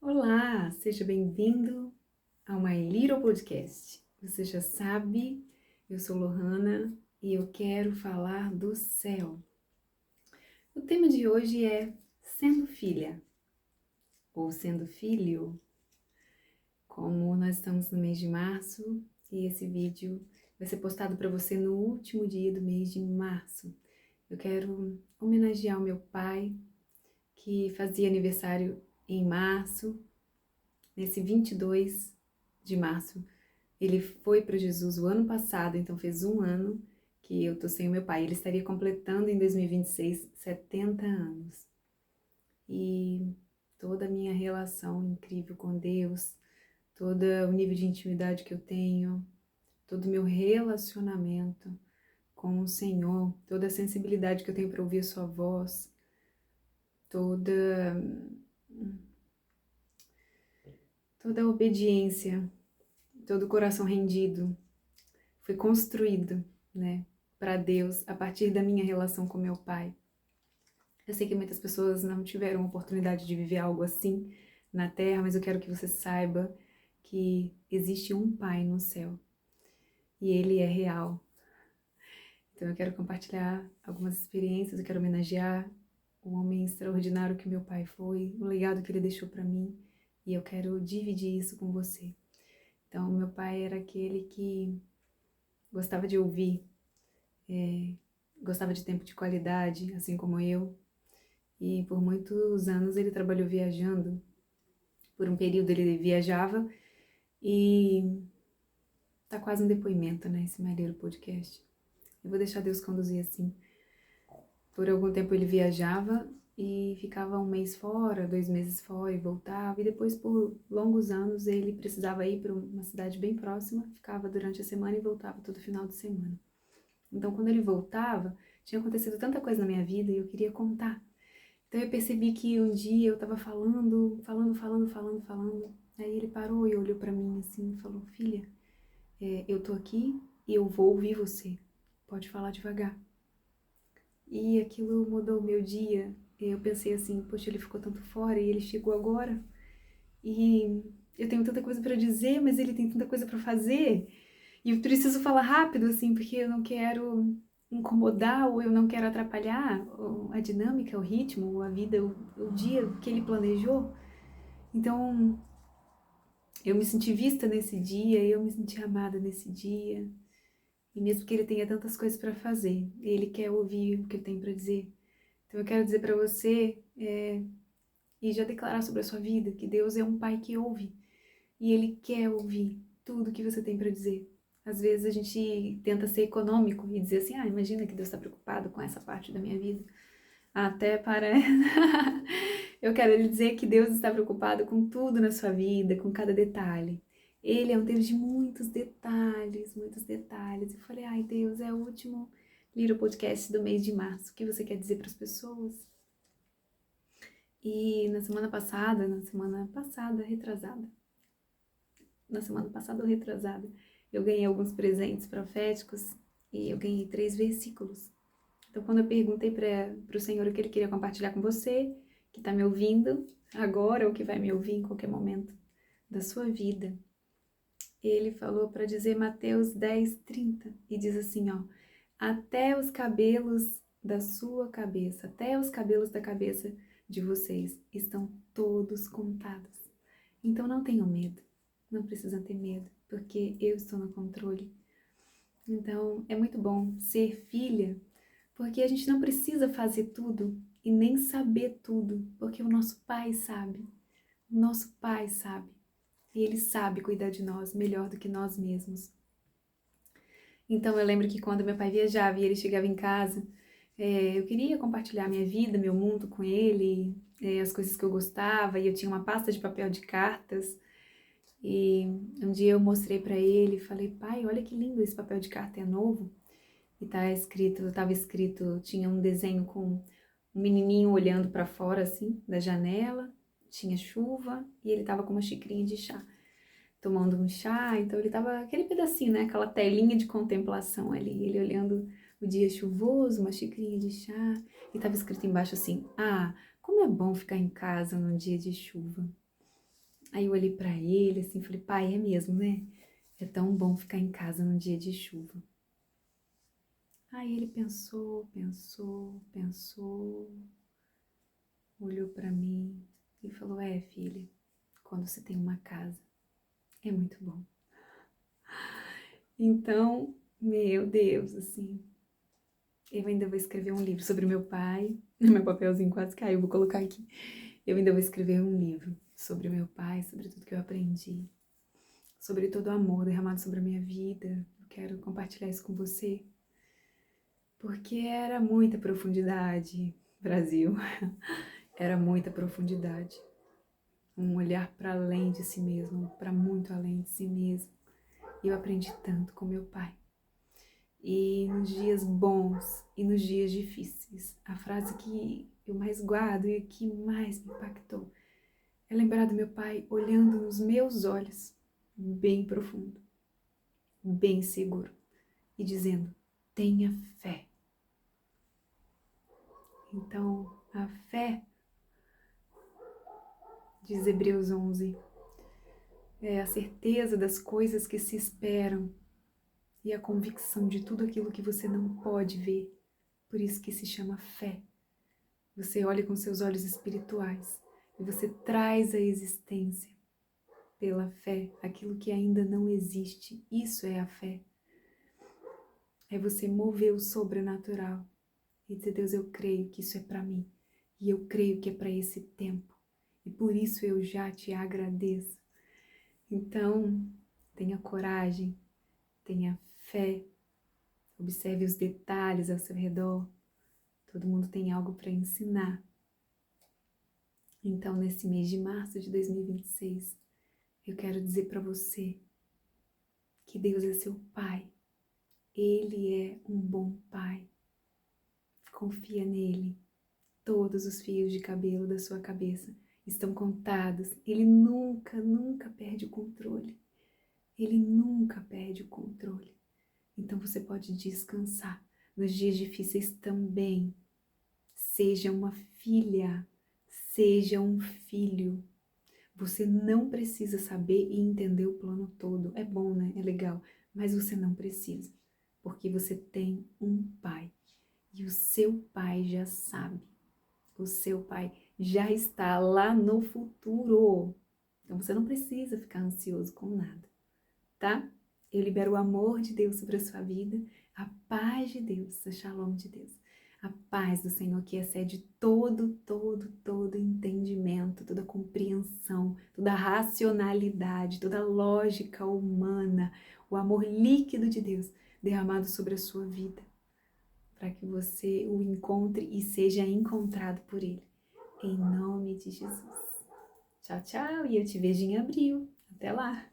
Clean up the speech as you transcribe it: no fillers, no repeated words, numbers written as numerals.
Olá, seja bem-vindo ao My Little Podcast. Você já sabe, eu sou Lohana e eu quero falar do céu. O tema de hoje é sendo filha ou sendo filho. Como nós estamos no mês de março e esse vídeo vai ser postado para você no último dia do mês de março. Eu quero homenagear o meu pai, que fazia aniversário em março, nesse 22 de março. Ele foi para Jesus o ano passado, então fez um ano que eu tô sem o meu pai. Ele estaria completando em 2026 70 anos. E toda a minha relação incrível com Deus, todo o nível de intimidade que eu tenho, todo o meu relacionamento com o Senhor, toda a sensibilidade que eu tenho para ouvir a sua voz, toda a obediência, todo o coração rendido, foi construído, né, para Deus a partir da minha relação com meu pai. Eu sei que muitas pessoas não tiveram a oportunidade de viver algo assim na Terra, mas eu quero que você saiba que existe um Pai no céu e Ele é real. Então eu quero compartilhar algumas experiências, eu quero homenagear o homem extraordinário que meu pai foi, o legado que ele deixou para mim, e eu quero dividir isso com você. Então meu pai era aquele que gostava de ouvir, gostava de tempo de qualidade, assim como eu. E por muitos anos ele trabalhou viajando. Por um período ele viajava e tá quase um depoimento, né, esse Malheiro Podcast. Eu vou deixar Deus conduzir assim. Por algum tempo ele viajava e ficava um mês fora, 2 meses fora e voltava. E depois por longos anos ele precisava ir para uma cidade bem próxima, ficava durante a semana e voltava todo final de semana. Então quando ele voltava, tinha acontecido tanta coisa na minha vida e eu queria contar. Então eu percebi que um dia eu tava falando. Aí ele parou e olhou pra mim assim e falou: "Filha, eu tô aqui e eu vou ouvir você. Pode falar devagar." E aquilo mudou o meu dia. Eu pensei assim: "Poxa, ele ficou tanto fora e ele chegou agora. E eu tenho tanta coisa pra dizer, mas ele tem tanta coisa pra fazer. E eu preciso falar rápido assim, porque eu não quero incomodar ou eu não quero atrapalhar a dinâmica, o ritmo, a vida, o dia que ele planejou." Então, eu me senti vista nesse dia, eu me senti amada nesse dia. E mesmo que ele tenha tantas coisas para fazer, ele quer ouvir o que eu tenho para dizer. Então, eu quero dizer para você e já declarar sobre a sua vida que Deus é um pai que ouve e ele quer ouvir tudo que você tem para dizer. Às vezes a gente tenta ser econômico e dizer assim: imagina que Deus está preocupado com essa parte da minha vida. Até parece. Eu quero lhe dizer que Deus está preocupado com tudo na sua vida, com cada detalhe. Ele é um Deus de muitos detalhes, muitos detalhes. Eu falei: ai Deus, é o último Little Podcast do mês de março. O que você quer dizer para as pessoas? E na semana passada ou retrasada, eu ganhei alguns presentes proféticos e eu ganhei 3 versículos. Então, quando eu perguntei para o Senhor o que Ele queria compartilhar com você, que está me ouvindo agora ou que vai me ouvir em qualquer momento da sua vida, Ele falou para dizer Mateus 10:30 e diz assim, ó: até os cabelos da sua cabeça, até os cabelos da cabeça de vocês estão todos contados. Então não tenham medo, não precisam ter medo, porque eu estou no controle. Então é muito bom ser filha, porque a gente não precisa fazer tudo e nem saber tudo, porque o nosso Pai sabe. O nosso Pai sabe. E Ele sabe cuidar de nós melhor do que nós mesmos. Então eu lembro que quando meu pai viajava e ele chegava em casa, eu queria compartilhar minha vida, meu mundo com ele, as coisas que eu gostava, e eu tinha uma pasta de papel de cartas. E um dia eu mostrei para ele e falei: pai, olha que lindo, esse papel de carta é novo. E estava escrito, tinha um desenho com um menininho olhando para fora assim, da janela, tinha chuva e ele estava com uma xicrinha de chá, tomando um chá. Então ele estava aquele pedacinho, né, aquela telinha de contemplação ali, ele olhando o dia chuvoso, uma xicrinha de chá, e estava escrito embaixo assim: como é bom ficar em casa num dia de chuva. Aí eu olhei pra ele assim, falei, pai, é mesmo, né? É tão bom ficar em casa num dia de chuva. Aí ele pensou, olhou pra mim e falou, filha, quando você tem uma casa, é muito bom. Então, meu Deus, assim, eu ainda vou escrever um livro sobre meu pai. Meu papelzinho quase caiu, vou colocar aqui. Eu ainda vou escrever um livro sobre o meu pai, sobre tudo que eu aprendi, sobre todo o amor derramado sobre a minha vida. Eu quero compartilhar isso com você, porque era muita profundidade, Brasil. Era muita profundidade. Um olhar para além de si mesmo, para muito além de si mesmo. E eu aprendi tanto com meu pai. E nos dias bons e nos dias difíceis, a frase que eu mais guardo e que mais me impactou é lembrar do meu pai olhando nos meus olhos, bem profundo, bem seguro, e dizendo, tenha fé. Então, a fé, diz Hebreus 11, é a certeza das coisas que se esperam e a convicção de tudo aquilo que você não pode ver. Por isso que se chama fé. Você olha com seus olhos espirituais e você traz à existência, pela fé, aquilo que ainda não existe. Isso é a fé. É você mover o sobrenatural e dizer, Deus, eu creio que isso é para mim. E eu creio que é para esse tempo. E por isso eu já te agradeço. Então, tenha coragem, tenha fé, observe os detalhes ao seu redor. Todo mundo tem algo para ensinar. Então, nesse mês de março de 2026, eu quero dizer para você que Deus é seu Pai. Ele é um bom Pai. Confia nele. Todos os fios de cabelo da sua cabeça estão contados. Ele nunca, nunca perde o controle. Ele nunca perde o controle. Então você pode descansar. Nos dias difíceis também. Seja uma filha, seja um filho. Você não precisa saber e entender o plano todo. É bom, né? É legal. Mas você não precisa. Porque você tem um pai. E o seu pai já sabe. O seu pai já está lá no futuro. Então você não precisa ficar ansioso com nada, tá? Eu libero o amor de Deus sobre a sua vida, a paz de Deus, a shalom de Deus. A paz do Senhor que excede todo entendimento, toda compreensão, toda racionalidade, toda lógica humana, o amor líquido de Deus derramado sobre a sua vida, para que você o encontre e seja encontrado por Ele. Em nome de Jesus. Tchau, tchau, e eu te vejo em abril. Até lá!